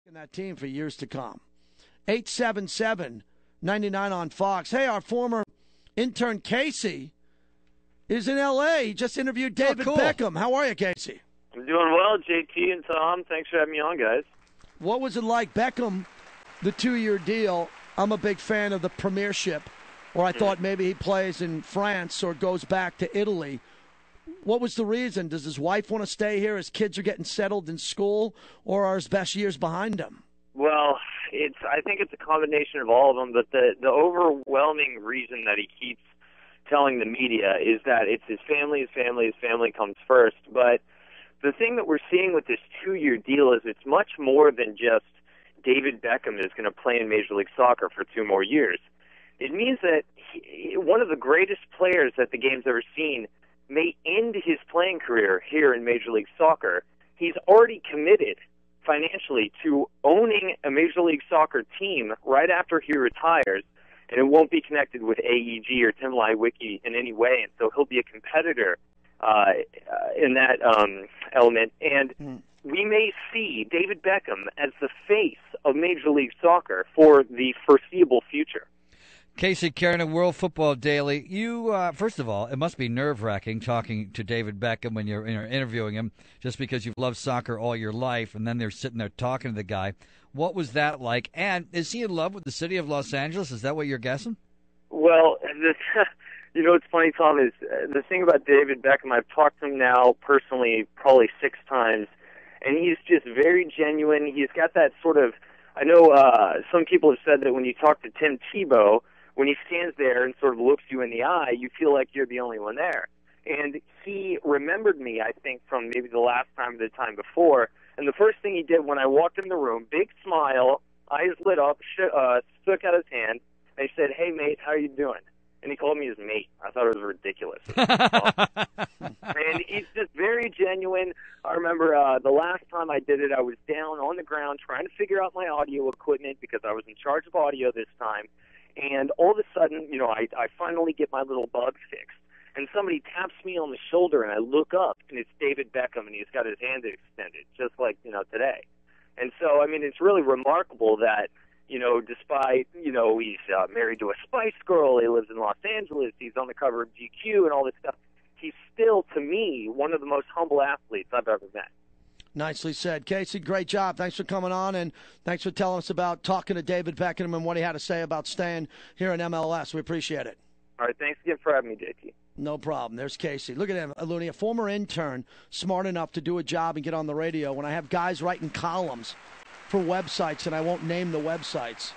in that team for years to come. 877-99 on Fox. Hey, our former intern Casey is in L.A. He just interviewed David Beckham. How are you, Casey? I'm doing well, JT and Tom. Thanks for having me on, guys. What was it like? Beckham, the 2-year deal. I'm a big fan of the Premiership, or I thought maybe he plays in France or goes back to Italy. What was the reason? Does his wife want to stay here? His kids are getting settled in school, or are his best years behind him? Well, I think it's a combination of all of them, but the overwhelming reason that he keeps telling the media is that it's his family comes first. But the thing that we're seeing with this 2-year deal is it's much more than just David Beckham is going to play in Major League Soccer for 2 more years. It means that one of the greatest players that the game's ever seen may end his playing career here in Major League Soccer. He's already committed financially to owning a Major League Soccer team right after he retires, and it won't be connected with AEG or Tim Leiweke in any way, and so he'll be a competitor in that element. And we may see David Beckham as the face of Major League Soccer for the foreseeable future. Casey Kiernan, World Football Daily. You, first of all, it must be nerve-wracking talking to David Beckham when you're interviewing him, just because you've loved soccer all your life, and then they're sitting there talking to the guy. What was that like? And is he in love with the city of Los Angeles? Is that what you're guessing? Well, you know what's funny, Tom, is the thing about David Beckham, I've talked to him now personally probably 6 times, and he's just very genuine. He's got that sort of, I know some people have said that when you talk to Tim Tebow, when he stands there and sort of looks you in the eye, you feel like you're the only one there. And he remembered me, I think, from maybe the last time or the time before. And the first thing he did when I walked in the room, big smile, eyes lit up, stuck out his hand, and he said, "Hey, mate, how you doing?" And he called me his mate. I thought it was ridiculous. And he's just very genuine. I remember the last time I did it, I was down on the ground trying to figure out my audio equipment because I was in charge of audio this time. And all of a sudden, you know, I finally get my little bug fixed. And somebody taps me on the shoulder, and I look up, and it's David Beckham, and he's got his hand extended, just like, you know, today. And so, I mean, it's really remarkable that, you know, despite, you know, he's married to a Spice Girl, he lives in Los Angeles, he's on the cover of GQ and all this stuff, he's still, to me, one of the most humble athletes I've ever met. Nicely said. Casey, great job. Thanks for coming on, and thanks for telling us about talking to David Beckham and what he had to say about staying here in MLS. We appreciate it. All right, thanks again for having me, JT. No problem. There's Casey. Look at him, Looney, a former intern, smart enough to do a job and get on the radio. When I have guys writing columns for websites, and I won't name the websites,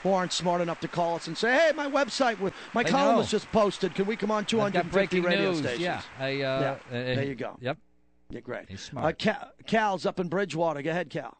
who aren't smart enough to call us and say, "Hey, my website, my column was just posted. Can we come on 250 radio news. stations?" Yeah. There you go. Yep. You're great. He's smart. Cal's up in Bridgewater. Go ahead, Cal.